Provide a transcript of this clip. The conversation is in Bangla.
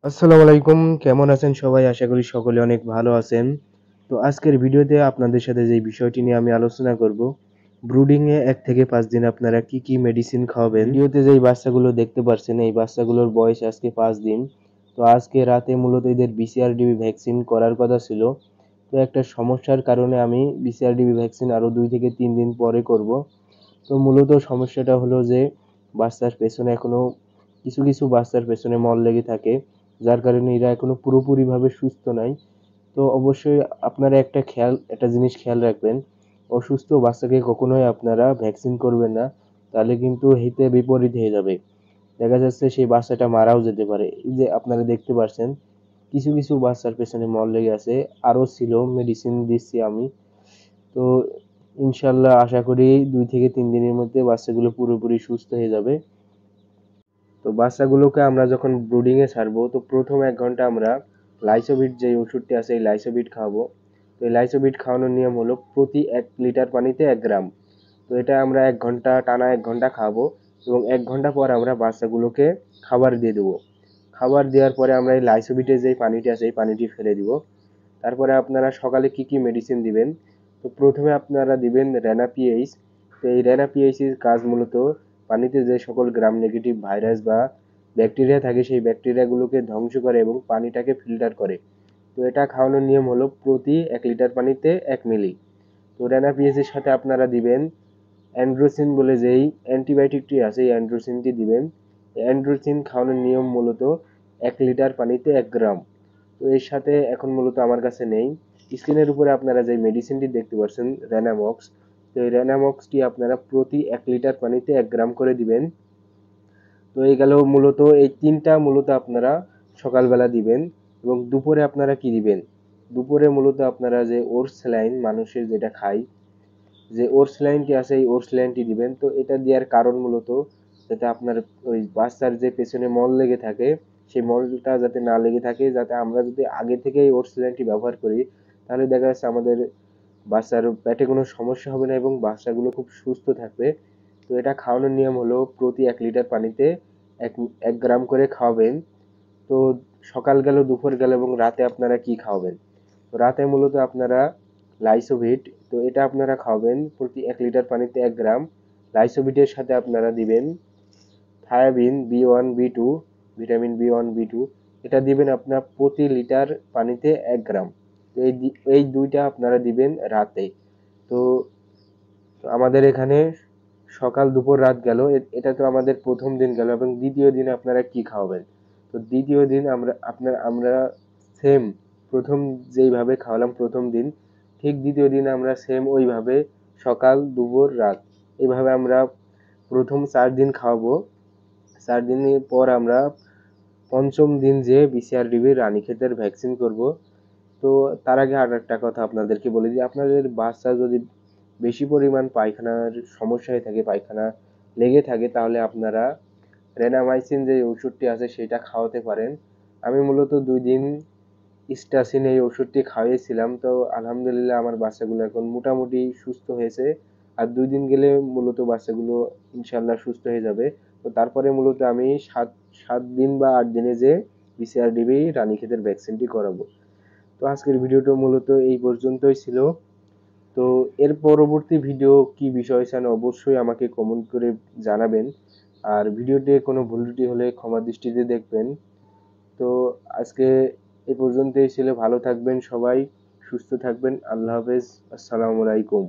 আসসালামু আলাইকুম, কেমন আছেন সবাই? আশা করি সকলে অনেক ভালো আছেন। তো আজকের ভিডিওতে আপনাদের সাথে যে বিষয়টি নিয়ে আমি আলোচনা করব, ব্রুডিং এ 1 থেকে 5 দিন আপনারা কি কি মেডিসিন খাওয়াবেন। ভিডিওতে যেই বাচ্চাগুলো দেখতে পারছেন এই বাচ্চাগুলোর বয়স আজকে 5 দিন। তো আজকে রাতে মূলত এদের বিসিআরডিবি ভ্যাকসিন করার কথা ছিল। তো একটা সমস্যার কারণে আমি বিসিআরডিবি ভ্যাকসিন আরো 2 থেকে 3 দিন পরে করব। তো মূলত সমস্যাটা হলো যে বাচ্চার পেছনে এখনো কিছু বাচ্চার পেছনে মল লেগে থাকে, যার কারণে এরা এখনো পুরোপুরিভাবে সুস্থ নাই। তো অবশ্যই আপনারা একটা জিনিস খেয়াল রাখবেন, অসুস্থ বাচ্চাকে কখনোই আপনারা ভ্যাকসিন করবেন না, তাহলে কিন্তু হিতে বিপরীত হয়ে যাবে। দেখা যাচ্ছে সেই বাচ্চাটা মারাও যেতে পারে। এই যে আপনারা দেখতে পাচ্ছেন কিছু বাচ্চার পেছনে মল লেগে আছে, আরো ছিল, মেডিসিন দিচ্ছি আমি। তো ইনশাল্লাহ আশা করি 2 থেকে 3 দিনের মধ্যে বাচ্চাগুলো পুরোপুরি সুস্থ হয়ে যাবে। তো বাচ্চাগুলোকে আমরা যখন ব্রুডিং এ ছাড়বো, তো প্রথম 1 ঘন্টা আমরা লাইসোভিট যে ওষুধটি আছে এই লাইসোভিট খাওয়াবো। তো এই লাইসোভিট খাওয়ানোর নিয়ম হলো প্রতি 1 লিটার পানিতে 1 গ্রাম। তো এটা আমরা 1 ঘন্টা টানা 1 ঘন্টা খাবো, এবং 1 ঘন্টা পর আমরা বাচ্চাগুলোকে খাবার দিয়ে দেবো। খাবার দেওয়ার পরে আমরা এই লাইসোভিটের যে পানিটি আছে এই পানিটি ফেলে দিব। তারপরে আপনারা সকালে কি কি মেডিসিন দিবেন, তো প্রথমে আপনারা দিবেন রেনা পিএইচ। তো এই রেনা পিএইচ এর কাজ মূলত পানিতে যে সকল গ্রাম নেগেটিভ ভাইরাস বা ব্যাকটেরিয়া থাকে সেই ব্যাকটেরিয়াগুলোকে ধ্বংস করে এবং পানিটাকে ফিল্টার করে। তো এটা খাওয়ানোর নিয়ম হলো প্রতি 1 লিটার পানিতে 1 মিলি। তো রেনা পিএইচ এর সাথে আপনারা দিবেন অ্যান্ড্রোসিন বলে যেই অ্যান্টিবায়োটিকটি আছে এই অ্যান্ড্রোসিনটি দিবেন। অ্যান্ড্রোসিন খাওয়ানোর নিয়ম মূলত 1 লিটার পানিতে 1 গ্রাম। তো এর সাথে এখন মূলত আমার কাছে নেই। স্ক্রিনের উপরে আপনারা যে মেডিসিনটি দেখতে পাচ্ছেন রেনামক্স, তো এই রেনামক্সটি আপনারা প্রতি 1 লিটার পানিতে 1 গ্রাম করে দিবেন। তো এই গেল মূলত এই তিনটা মূলত আপনারা সকালবেলা দিবেন। এবং দুপুরে আপনারা কি দিবেন, দুপুরে মূলত আপনারা যে ওটস স্যালাইন মানুষের যেটা খায়, যে ওটস স্যালাইনটি আছে এই ওটস স্যালাইনটি দিবেন। তো এটা দেওয়ার কারণ মূলত যাতে আপনার ওই বাচ্চার যে পেছনে মল লেগে থাকে সেই মলটা যাতে না লেগে থাকে, যাতে আমরা যদি আগে থেকে এই ওটস স্যালাইনটি ব্যবহার করি তাহলে দেখা যাচ্ছে আমাদের বাচ্চার পেটে কোনো সমস্যা হবে না এবং বাচ্চাগুলো খুব সুস্থ থাকবে। তো এটা খাওয়ানোর নিয়ম হলো প্রতি 1 লিটার পানিতে এক 1 গ্রাম করে খাওয়াবেন। তো সকাল গেল, দুপুর গেল এবং রাতে আপনারা কি খাওয়াবেন, তো রাতে মূলত আপনারা লাইসোভিট, তো এটা আপনারা খাওয়াবেন প্রতি 1 লিটার পানিতে 1 গ্রাম। লাইসোভিটের সাথে আপনারা দিবেন থায়াবিন B1 B2, vitamin B1 B2, এটা দিবেন আপনার প্রতি লিটার পানিতে 1 গ্রাম। তো এই দুইটা আপনারা দিবেন রাতে। তো আমাদের এখানে সকাল দুপুর রাত গেল, এটা তো আমাদের প্রথম দিন গেল, এবং দ্বিতীয় দিন আপনারা কি খাওয়াবেন। তো দ্বিতীয় দিন আমরা সেম প্রথম যেইভাবে খাওয়ালাম প্রথম দিন, ঠিক দ্বিতীয় দিন আমরা সেম ওইভাবে সকাল দুপুর রাত এইভাবে আমরা প্রথম 4 দিন খাওয়াবো। 4 দিনের পর আমরা পঞ্চম দিন যে বিসিআরডিবি রানীক্ষেতের ভ্যাকসিন করব। তো তার আগে আর একটা কথা আপনাদেরকে বলে দিই, আপনাদের বাচ্চা যদি বেশি পরিমাণ পায়খানার সমস্যা হয়ে থাকে, পায়খানা লেগে থাকে, তাহলে আপনারা রেনামাইসিন যে ওষুধটি আছে সেটা খাওয়াতে পারেন। আমি মূলত 2 দিন স্টাসিন এই ওষুধটি খাওয়িয়েছিলাম, তো আলহামদুলিল্লাহ আমার বাচ্চাগুলো এখন মোটামুটি সুস্থ হয়েছে। আর 2 দিন গেলে মূলত বাচ্চাগুলো ইনশাল্লাহ সুস্থ হয়ে যাবে। তো তারপরে মূলত আমি 7 দিন বা 8 দিনে যে বিসিআরডিবি রানীক্ষেতের ভ্যাকসিনটি করাবো। তো আজকের ভিডিওটা মূলত এই পর্যন্তই ছিল। তো এর পরবর্তী ভিডিও কি বিষয় চান অবশ্যই আমাকে কমেন্ট করে জানাবেন। আর ভিডিওতে কোনো ভুল ত্রুটি হলে ক্ষমা দৃষ্টিতে দেখবেন। তো আজকে এ পর্যন্তই ছিল, ভালো থাকবেন সবাই, সুস্থ থাকবেন, আল্লাহ হাফেজ, আসসালামু আলাইকুম।